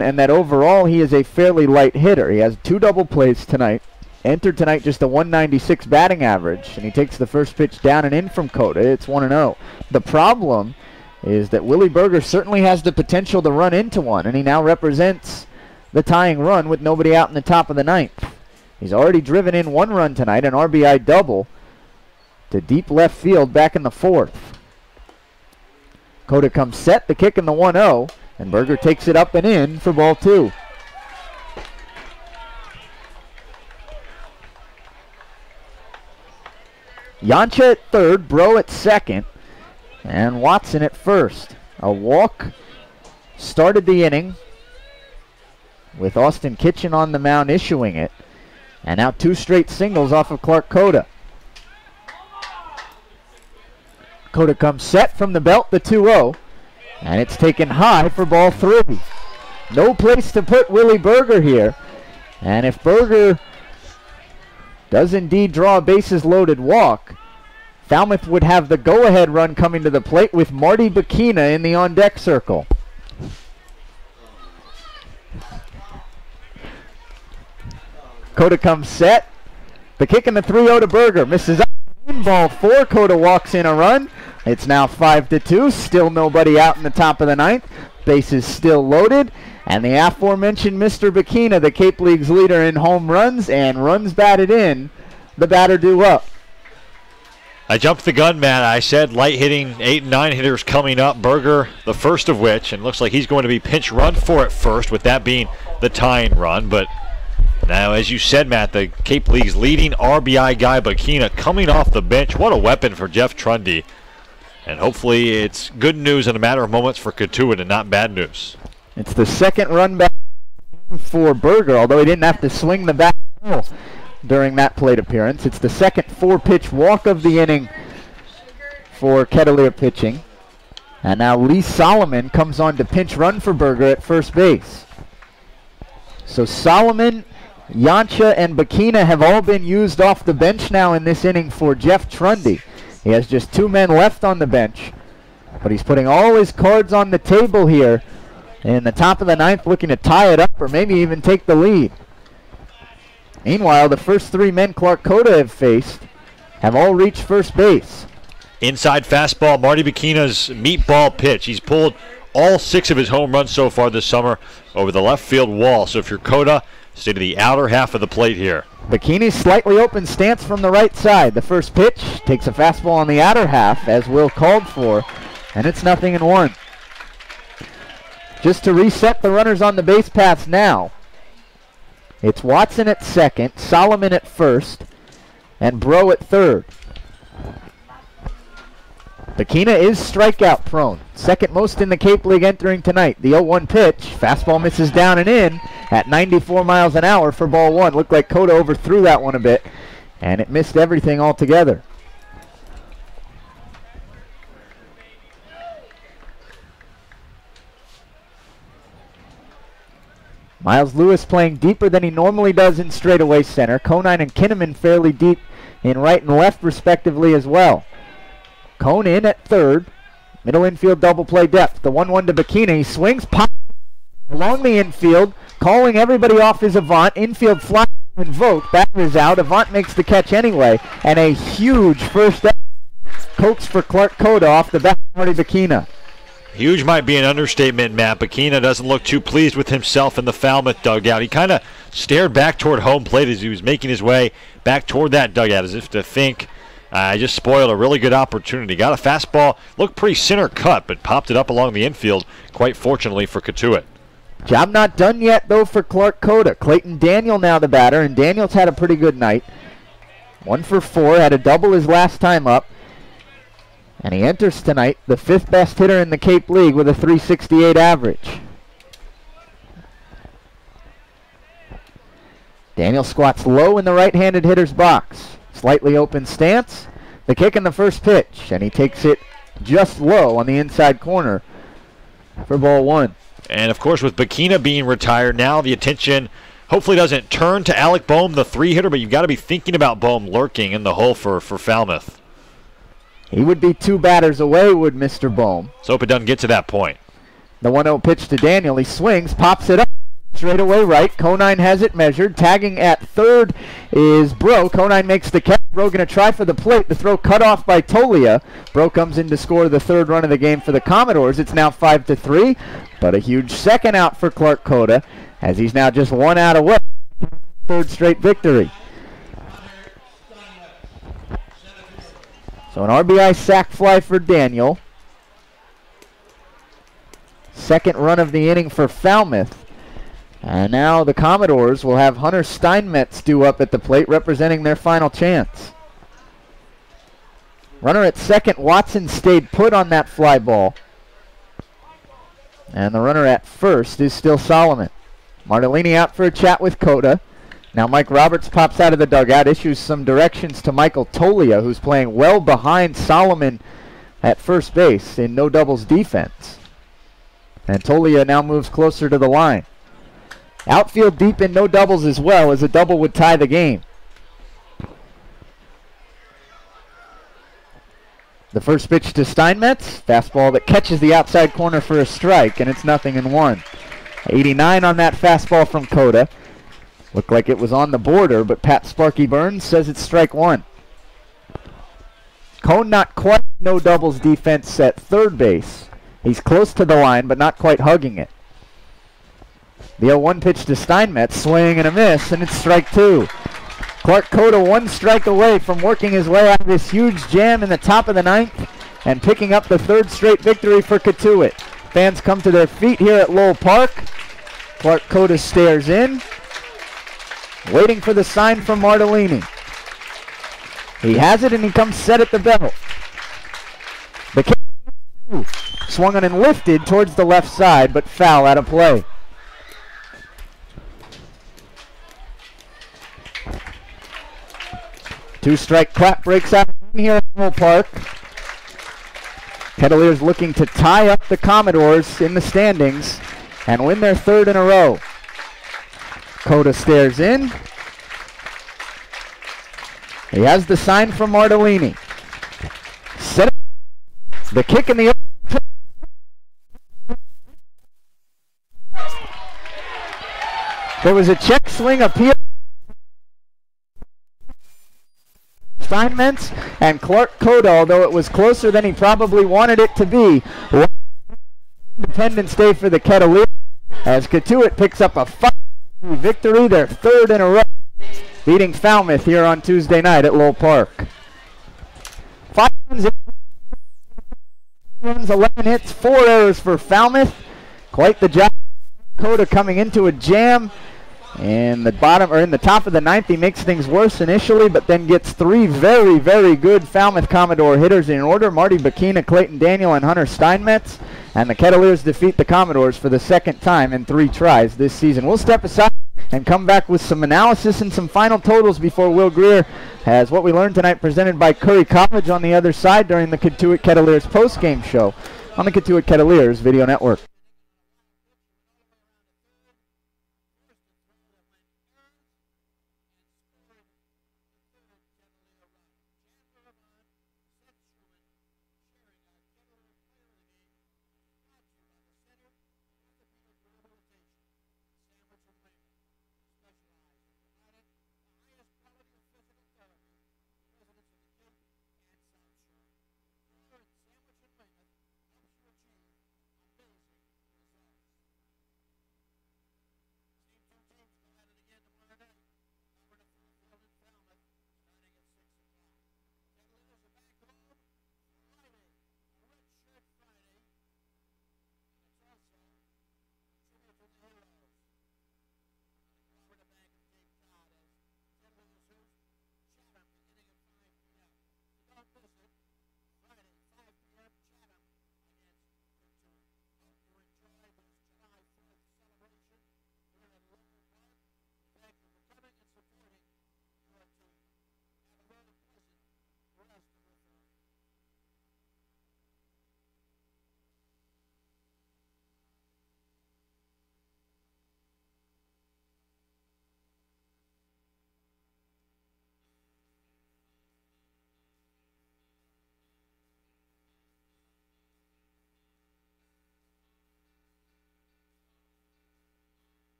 Speaker 2: and that overall he is a fairly light hitter. He has 2 double plays tonight. Entered tonight just a 196 batting average, and he takes the first pitch down and in from Cota. It's 1-0. The problem is that Willie Berger certainly has the potential to run into one, and he now represents the tying run with nobody out in the top of the 9th. He's already driven in 1 run tonight, an RBI double to deep left field back in the 4th. Cota comes set, the kick in the 1-0, and Berger takes it up and in for ball 2. Yancha at 3rd, Bro at 2nd, And Watson at first. A walk started the inning with Austin Kitchen on the mound issuing it. And now 2 straight singles off of Clark Cota. Cota comes set from the belt, the 2-0. And it's taken high for ball 3. No place to put Willie Berger here. And if Berger does indeed draw a bases loaded walk, Falmouth would have the go-ahead run coming to the plate with Marty Bikina in the on-deck circle. Cota comes set. The kick and the 3-0 to Berger. Misses up. In ball 4. Cota walks in a run. It's now 5-2. Still nobody out in the top of the 9th. Bases still loaded. And the aforementioned Mr. Bikina, the Cape League's leader in home runs and runs batted in, the batter due up.
Speaker 1: I jumped the gun, Matt. I said light hitting 8 and 9 hitters coming up. Berger, the first of which, and looks like he's going to be pinch run for it first, with that being the tying run. But now, as you said, Matt, the Cape League's leading RBI guy, Bikina, coming off the bench. What a weapon for Jeff Trundy. And hopefully it's good news in a matter of moments for Cotuit and not bad news.
Speaker 2: It's the second run back for Berger, although he didn't have to swing the bat during that plate appearance. It's the second 4-pitch walk of the inning for Kettleer pitching. And now Lee Solomon comes on to pinch run for Berger at first base. So Solomon, Yancha, and Bikina have all been used off the bench now in this inning for Jeff Trundy. He has just 2 men left on the bench, but he's putting all his cards on the table here in the top of the 9th, looking to tie it up or maybe even take the lead. Meanwhile, the first 3 men Clark Cota have faced have all reached first base.
Speaker 1: Inside fastball, Marty Bikina's meatball pitch. He's pulled all 6 of his home runs so far this summer over the left field wall. So if you're Cota, stay to the outer half of the plate here.
Speaker 2: Bikini's slightly open stance from the right side. The first pitch takes a fastball on the outer half, as Will called for, and it's 0-1. Just to reset the runners on the base paths now, it's Watson at second, Solomon at first, and Bro at third. Bikina is strikeout prone, second most in the Cape League entering tonight. The 0-1 pitch, fastball misses down and in at 94 miles an hour for ball 1. Looked like Cota overthrew that one a bit, and it missed everything altogether. Miles Lewis playing deeper than he normally does in straightaway center. Conine and Kinnaman fairly deep in right and left respectively as well. Cone in at third. Middle infield double play depth. The 1-1 to Bikina. He swings, pops along the infield, calling everybody off his Avant. Infield fly invoked. Batter is out. Avant makes the catch anyway. And a huge first out. Coax for Clark Cota off the back of Marty Bikina.
Speaker 1: Huge might be an understatement, Matt. Bikina doesn't look too pleased with himself in the Falmouth dugout. He kind of stared back toward home plate as he was making his way back toward that dugout, as if to think, I just spoiled a really good opportunity. Got a fastball, looked pretty center cut, but popped it up along the infield, quite fortunately for Cotuit.
Speaker 2: Job not done yet, though, for Clark Cota. Clayton Daniel now the batter, and Daniel's had a pretty good night. 1 for 4, had a double his last time up. And he enters tonight the 5th best hitter in the Cape League with a .368 average. Daniel squats low in the right-handed hitter's box. Slightly open stance. The kick in the first pitch, and he takes it just low on the inside corner for ball 1.
Speaker 1: And, of course, with Bikina being retired, now the attention hopefully doesn't turn to Alec Boehm, the 3-hitter, but you've got to be thinking about Boehm lurking in the hole for Falmouth.
Speaker 2: He would be 2 batters away, would Mr. Boehm.
Speaker 1: So hope it doesn't get to that point.
Speaker 2: The 1-0 pitch to Daniel. He swings, pops it up. Straight away right. Conine has it measured. Tagging at third is Bro. Conine makes the catch. Bro going to try for the plate. The throw cut off by Tolia. Bro comes in to score the 3rd run of the game for the Commodores. It's now 5-3. But a huge second out for Clark Cota, as he's now just 1 out away. 3rd straight victory. So an RBI sac fly for Daniel. 2nd run of the inning for Falmouth. And now the Commodores will have Hunter Steinmetz due up at the plate, representing their final chance. Runner at second, Watson stayed put on that fly ball. And the runner at first is still Solomon. Martellini out for a chat with Coda. Now Mike Roberts pops out of the dugout, issues some directions to Michael Tolia, who's playing well behind Solomon at first base in no doubles defense. And Tolia now moves closer to the line. Outfield deep in no doubles as well, as a double would tie the game. The first pitch to Steinmetz, fastball that catches the outside corner for a strike, and it's 0-1. 89 on that fastball from Coda. Looked like it was on the border, but Pat Sparky Burns says it's strike one. Cone not quite no doubles defense at third base. He's close to the line, but not quite hugging it. The 0-1 pitch to Steinmetz, swing and a miss, and it's strike two. Clark Coda 1 strike away from working his way out of this huge jam in the top of the ninth and picking up the third straight victory for Cotuit. Fans come to their feet here at Lowell Park. Clark Coda stares in, waiting for the sign from Martellini. He has it and he comes set at the belt. The kick swung on and lifted towards the left side, but foul out of play. Two-strike clap breaks out here at Lowell Park. Kettleers looking to tie up the Commodores in the standings and win their third in a row. Coda stares in. He has the sign from Martellini. Set the kick in the there was a check swing appeal. Steinmetz and Clark Coda, although it was closer than he probably wanted it to be. Independence Day for the Kettleers as Cotuit picks up a 5 victory, their third in a row, beating Falmouth here on Tuesday night at Lowell Park. 5 runs, 11 hits, 4 errors for Falmouth. Quite the job. Coda coming into a jam. In the bottom, or in the top of the ninth, he makes things worse initially, but then gets 3 very, very good Falmouth Commodore hitters in order. Marty Bakina, Clayton Daniel, and Hunter Steinmetz. And the Kettleers defeat the Commodores for the second time in 3 tries this season. We'll step aside and come back with some analysis and some final totals before Will Greer has what we learned tonight presented by Curry College on the other side during the Cotuit Kettleers postgame show on the Cotuit Kettleers Video Network.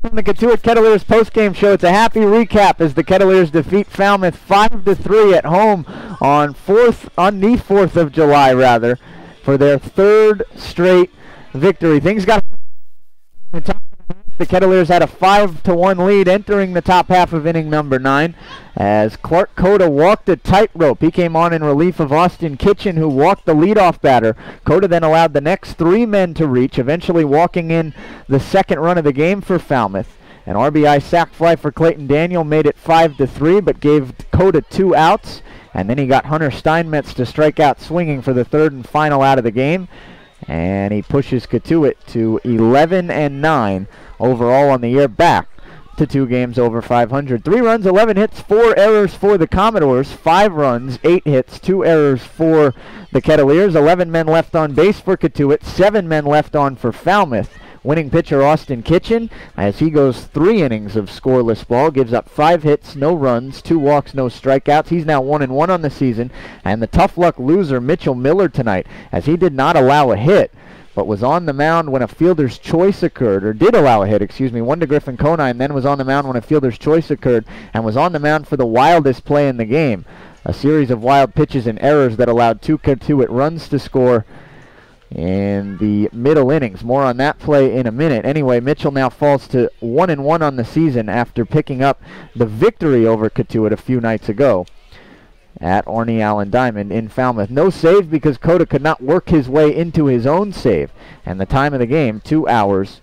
Speaker 2: From the Cotuit Kettleers postgame show, it's a happy recap as the Kettleers defeat Falmouth 5-3 at home on the 4th of July, for their third straight victory. Things got the Kettleers had a 5-1 lead entering the top half of inning number 9 as Clark Cota walked a tightrope. He came on in relief of Austin Kitchen, who walked the leadoff batter. Cota then allowed the next 3 men to reach, eventually walking in the second run of the game for Falmouth. An RBI sac fly for Clayton Daniel made it 5-3, but gave Cota 2 outs, and then he got Hunter Steinmetz to strike out swinging for the third and final out of the game, and he pushes Cotuit to 11-9 overall on the year, back to 2 games over 500. 3 runs, 11 hits, 4 errors for the Commodores. 5 runs, 8 hits, 2 errors for the Kettleers. 11 men left on base for Cotuit, 7 men left on for Falmouth. Winning pitcher Austin Kitchen, as he goes 3 innings of scoreless ball, gives up 5 hits, no runs, 2 walks, no strikeouts. He's now 1-1 on the season. And the tough luck loser Mitchell Miller tonight, as he did not allow a hit, but was on the mound when a fielder's choice occurred, or did allow a hit, one to Griffin Conine, then was on the mound when a fielder's choice occurred, and was on the mound for the wildest play in the game. A series of wild pitches and errors that allowed 2 Cotuit runs to score in the middle innings. More on that play in a minute. Anyway, Mitchell now falls to 1-1 on the season after picking up the victory over Cotuit a few nights ago at Arnie Allen Diamond in Falmouth. No save because Cota could not work his way into his own save. And the time of the game, 2 hours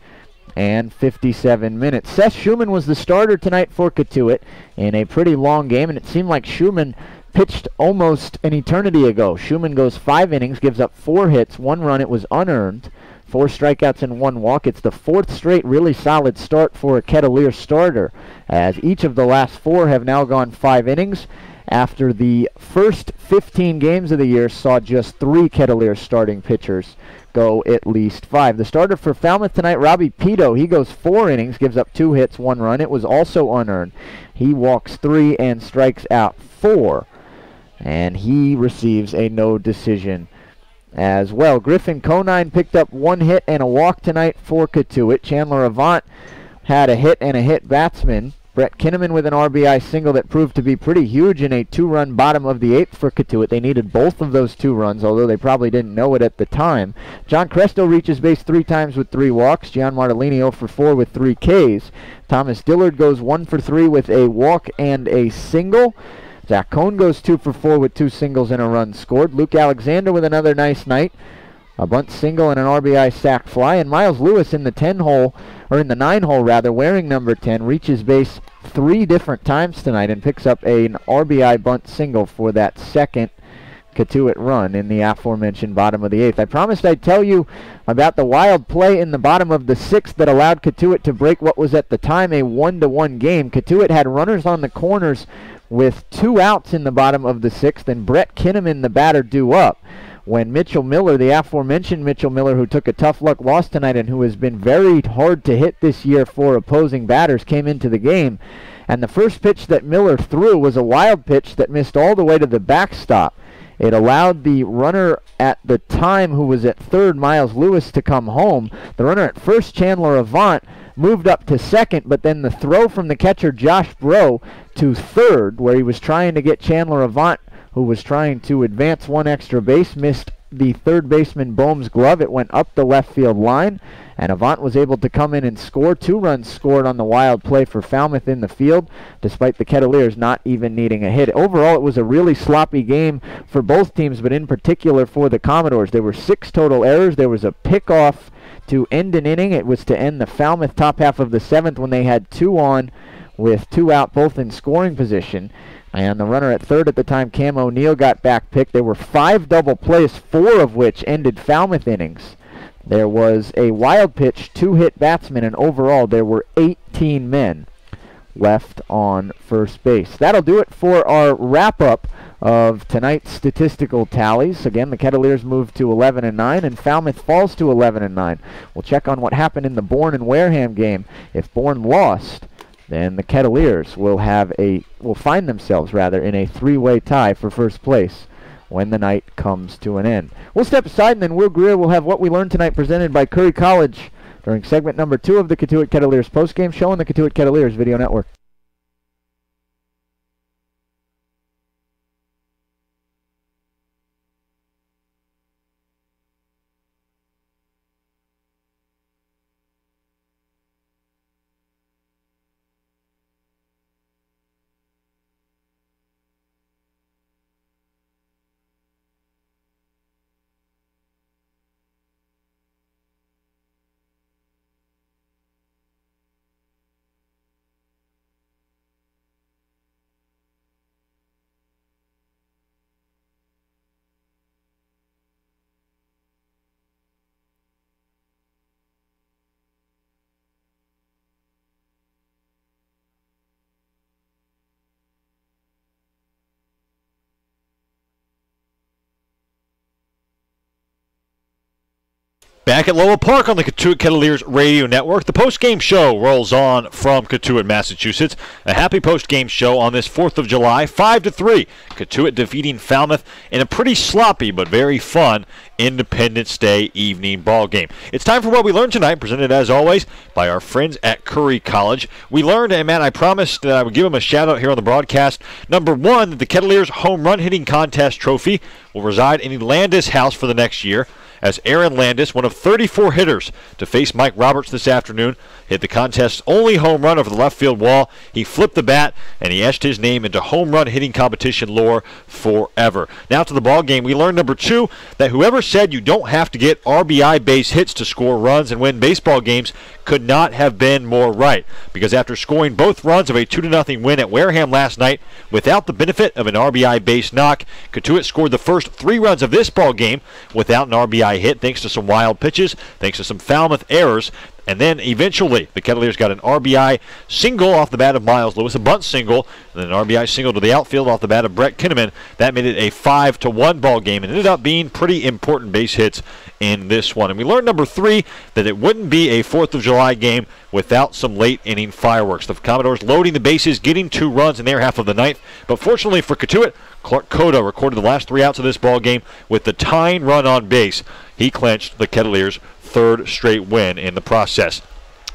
Speaker 2: and 57 minutes. Seth Schumann was the starter tonight for Cotuit in a pretty long game, and it seemed like Schumann pitched almost an eternity ago. Schumann goes 5 innings, gives up 4 hits, 1 run. It was unearned, 4 strikeouts and 1 walk. It's the 4th straight really solid start for a Kettleer starter, as each of the last 4 have now gone 5 innings. After the first 15 games of the year saw just 3 Kettleer starting pitchers go at least 5. The starter for Falmouth tonight, Robbie Pito, he goes 4 innings, gives up 2 hits, 1 run. It was also unearned. He walks 3 and strikes out 4, and he receives a no decision as well. Griffin Conine picked up 1 hit and a walk tonight for Cotuit. Chandler Avant had a hit and a hit batsman. Brett Kinnaman with an RBI single that proved to be pretty huge in a 2-run bottom of the 8th for Cotuit. They needed both of those 2 runs, although they probably didn't know it at the time. John Cresto reaches base 3 times with 3 walks. Gian Martellini 0 for 4 with 3 Ks. Thomas Dillard goes 1 for 3 with a walk and a single. Zach Cohn goes 2 for 4 with 2 singles and a run scored. Luke Alexander with another nice night, a bunt single and an RBI sac fly. And Miles Lewis in the 9-hole rather, wearing number 10, reaches base 3 different times tonight and picks up an RBI bunt single for that second Cotuit run in the aforementioned bottom of the 8th. I promised I'd tell you about the wild play in the bottom of the 6th that allowed Cotuit to break what was at the time a 1-1 game. Cotuit had runners on the corners with 2 outs in the bottom of the 6th, and Brett Kinnaman, the batter, due up when Mitchell Miller, the aforementioned Mitchell Miller, who took a tough luck loss tonight and who has been very hard to hit this year for opposing batters, came into the game. And the first pitch that Miller threw was a wild pitch that missed all the way to the backstop. It allowed the runner at the time, who was at third, Miles Lewis, to come home. The runner at first, Chandler Avant, moved up to second, but then the throw from the catcher, Josh Bro, to third, where he was trying to get Chandler Avant, who was trying to advance 1 extra base, missed the third baseman Bohm's glove. It went up the left field line, and Avant was able to come in and score. 2 runs scored on the wild play for Falmouth in the field, despite the Kettleers not even needing a hit. Overall, it was a really sloppy game for both teams, but in particular for the Commodores. There were 6 total errors. There was a pickoff to end an inning. It was to end the Falmouth top half of the 7th when they had 2 on with 2 out, both in scoring position. And the runner at third at the time, Cam O'Neill, got back picked. There were 5 double plays, 4 of which ended Falmouth innings. There was a wild pitch, 2-hit batsman, and overall there were 18 men left on first base. That'll do it for our wrap-up of tonight's statistical tallies. Again, the Kettleers moved to 11-9, and Falmouth falls to 11-9. We'll check on what happened in the Bourne and Wareham game. If Bourne lost, then the Kettleers will find themselves in a 3-way tie for first place when the night comes to an end. We'll step aside, and then Will Greer will have What We Learned Tonight presented by Curry College. during segment number 2 of the Cotuit Kettleers postgame show on the Cotuit Kettleers Video Network.
Speaker 1: Back at Lowell Park on the Cotuit Kettleers Radio Network, the post-game show rolls on from Cotuit, Massachusetts. A happy post-game show on this 4th of July, 5-3. Cotuit defeating Falmouth in a pretty sloppy but very fun Independence Day evening ball game. It's time for What We Learned Tonight, presented as always by our friends at Curry College. We learned, and Matt, I promised that I would give them a shout-out here on the broadcast. Number 1, that the Kettleers Home Run Hitting Contest trophy will reside in Landis' house for the next year, as Aaron Landis, one of 34 hitters to face Mike Roberts this afternoon, hit the contest's only home run over the left field wall. He flipped the bat, and he etched his name into home run hitting competition lore forever. Now to the ball game. We learned, number 2, that whoever said you don't have to get RBI base hits to score runs and win baseball games could not have been more right, because after scoring both runs of a 2-0 win at Wareham last night without the benefit of an RBI base knock, Cotuit scored the first 3 runs of this ball game without an RBI hit, thanks to some wild pitches, thanks to some Falmouth errors. And then eventually the Kettleers got an RBI single off the bat of Miles Lewis, a bunt single, and then an RBI single to the outfield off the bat of Brett Kinneman. That made it a 5-1 ball game and ended up being pretty important base hits in this one. And we learned, number 3, that it wouldn't be a 4th of July game without some late inning fireworks. The Commodores loading the bases, getting 2 runs in their half of the ninth. But fortunately for Cotuit, Clark Cota recorded the last 3 outs of this ball game with the tying run on base. He clinched the Kettleers' 3rd straight win in the process.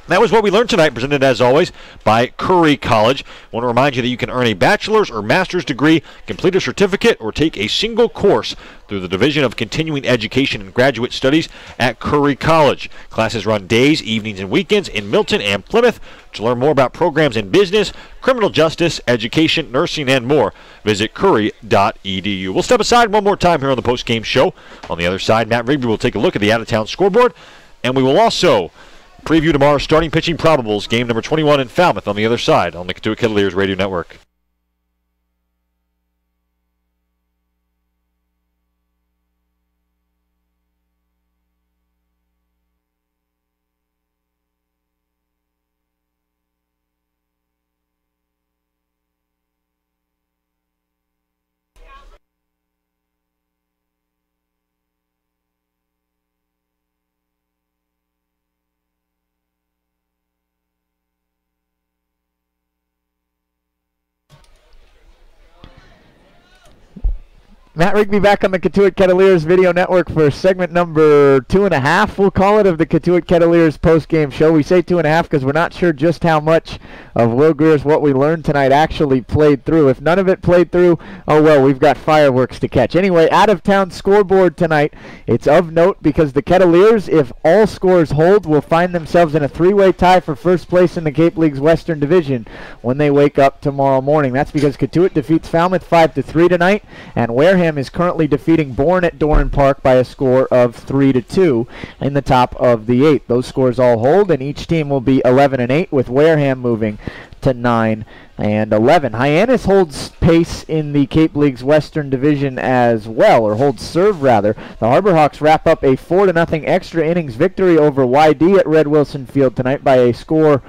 Speaker 1: That was What We Learned Tonight, presented as always by Curry College. I want to remind you that you can earn a bachelor's or master's degree, complete a certificate, or take a single course through the Division of Continuing Education and Graduate Studies at Curry College. Classes run days, evenings, and weekends in Milton and Plymouth. To learn more about programs in business, criminal justice, education, nursing, and more, visit curry.edu. We'll step aside one more time here on the post-game show. On the other side, Matt Rigby will take a look at the out-of-town scoreboard, and we will also preview tomorrow's starting pitching probables, game number 21 in Falmouth on the other side on the Cotuit Kettleers Radio Network.
Speaker 2: Matt Rigby back on the Cotuit Kettleers Video Network for segment number 2.5, we'll call it, of the Cotuit Kettleers post-game show. We say 2.5 because we're not sure just how much of Will Greer's What We Learned Tonight actually played through. If none of it played through, oh well, we've got fireworks to catch. Anyway, out-of-town scoreboard tonight. It's of note because the Kettleers, if all scores hold, will find themselves in a 3-way tie for first place in the Cape League's Western Division when they wake up tomorrow morning. That's because Cotuit defeats Falmouth 5-3 tonight, and Wareham is currently defeating Bourne at Doran Park by a score of 3-2 in the top of the 8th. Those scores all hold, and each team will be 11-8, with Wareham moving to 9-11. Hyannis holds pace in the Cape League's Western Division as well, or holds serve rather. The Harbor Hawks wrap up a 4-0 extra innings victory over YD at Red Wilson Field tonight by a score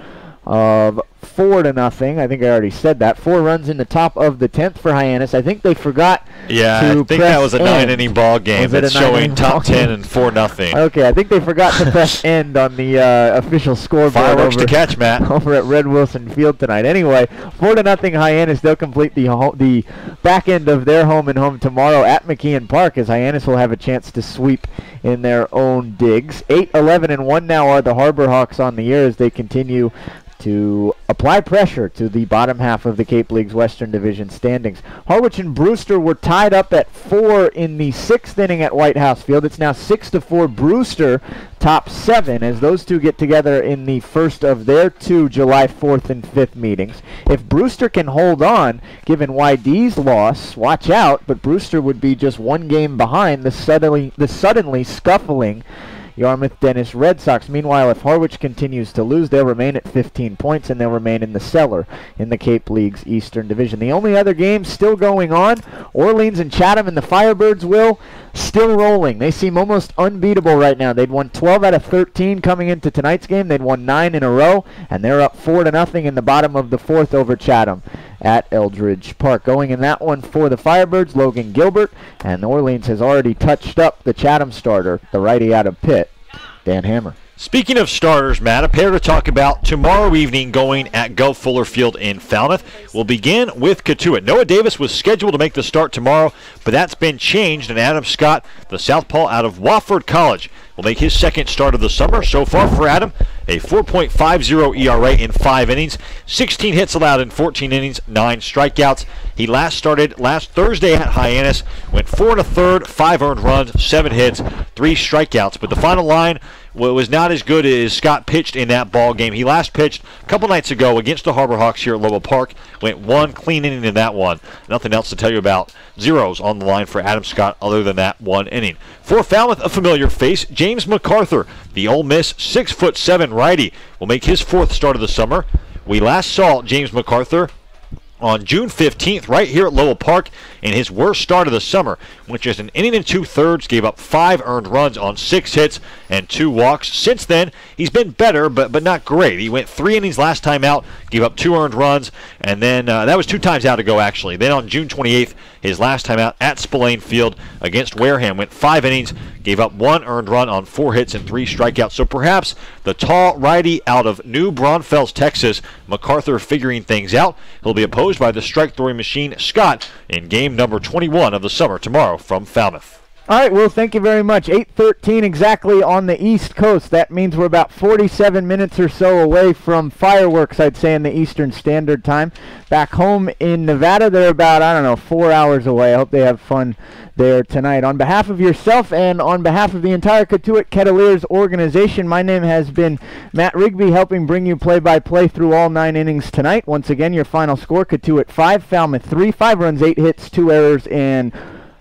Speaker 2: of 4-0. I think I already said that. 4 runs in the top of the 10th for Hyannis. I think they forgot
Speaker 1: I think that was a 9-inning ball game. That's showing top 10 and 4-0.
Speaker 2: Okay, I think they forgot to press end on the official scoreboard.
Speaker 1: Fireworks to catch, Matt.
Speaker 2: Over at Red Wilson Field tonight. Anyway, 4-0 Hyannis. They'll complete the back end of their home and home tomorrow at McKeon Park, as Hyannis will have a chance to sweep in their own digs. 8-11-1 now are the Harbor Hawks on the year as they continue to apply pressure to the bottom half of the Cape League's Western Division standings. Harwich and Brewster were tied up at 4 in the 6th inning at White House Field. It's now 6-4 Brewster, top 7, as those two get together in the first of their 2 July 4th and 5th meetings. If Brewster can hold on, given YD's loss, watch out, but Brewster would be just 1 game behind the suddenly scuffling Yarmouth Dennis Red Sox. Meanwhile, if Harwich continues to lose, they'll remain at 15 points and they'll remain in the cellar in the Cape League's Eastern Division. The only other game still going on, Orleans and Chatham, and the Firebirds will still rolling. They seem almost unbeatable right now. They'd won 12 out of 13 coming into tonight's game. They'd won 9 in a row, and they're up 4-0 in the bottom of the 4th over Chatham at Eldridge Park. Going in that one for the Firebirds, Logan Gilbert, and Orleans has already touched up the Chatham starter, the righty out of Pitt, Dan Hammer.
Speaker 1: Speaking of starters, Matt, a pair to talk about tomorrow evening going at Gov Fuller Field in Falmouth. We'll begin with Cotuit. Noah Davis was scheduled to make the start tomorrow, but that's been changed, and Adam Scott, the southpaw out of Wofford College, will make his second start of the summer. So far for Adam, a 4.50 ERA in 5 innings, 16 hits allowed in 14 innings, 9 strikeouts. He last started last Thursday at Hyannis, went 4 1/3, 5 earned runs, 7 hits, 3 strikeouts. But the final line was not as good as Scott pitched in that ball game. He last pitched a couple nights ago against the Harbor Hawks here at Lowell Park. Went 1 clean inning in that one. Nothing else to tell you about. Zeros on the line for Adam Scott other than that 1 inning. For Falmouth, a familiar face, James MacArthur, the Ole Miss 6'7" righty, will make his 4th start of the summer. We last saw James MacArthur on June 15th right here at Lowell Park in his worst start of the summer, which is an inning and 2/3, gave up 5 earned runs on 6 hits and 2 walks. Since then, he's been better, but not great. He went 3 innings last time out, gave up 2 earned runs, and then that was 2 times out ago, actually. Then on June 28th, his last time out at Spillane Field against Wareham, went 5 innings, gave up 1 earned run on 4 hits and 3 strikeouts. So perhaps the tall righty out of New Braunfels, Texas, MacArthur figuring things out. He'll be opposed by the strike-throwing machine Scott in game number 21 of the summer tomorrow from Falmouth.
Speaker 2: All right, well, thank you very much. 8:13 exactly on the East Coast. That means we're about 47 minutes or so away from fireworks, I'd say, in the Eastern Standard Time. Back home in Nevada, they're about, 4 hours away. I hope they have fun there tonight. On behalf of yourself and on behalf of the entire Cotuit Kettleers organization, my name has been Matt Rigby, helping bring you play-by-play through all 9 innings tonight. Once again, your final score, Cotuit 5, Falmouth 3, 5 runs, 8 hits, 2 errors, and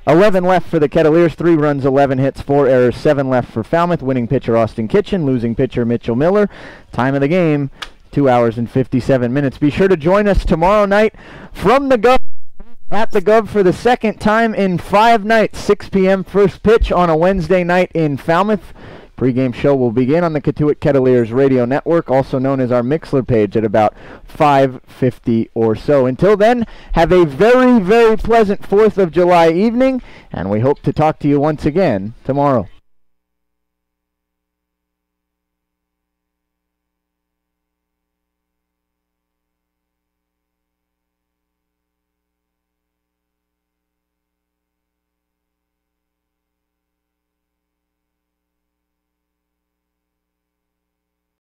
Speaker 2: 11 left for the Kettleers, 3 runs, 11 hits, 4 errors, 7 left for Falmouth. Winning pitcher Austin Kitchen, losing pitcher Mitchell Miller. Time of the game, 2 hours and 57 minutes. Be sure to join us tomorrow night from the Gov at the Gov for the second time in 5 nights. 6 p.m. first pitch on a Wednesday night in Falmouth. Pre-game show will begin on the Cotuit Kettleers radio network, also known as our Mixler page, at about 5:50 or so. Until then, have a very, very pleasant 4th of July evening, and we hope to talk to you once again tomorrow.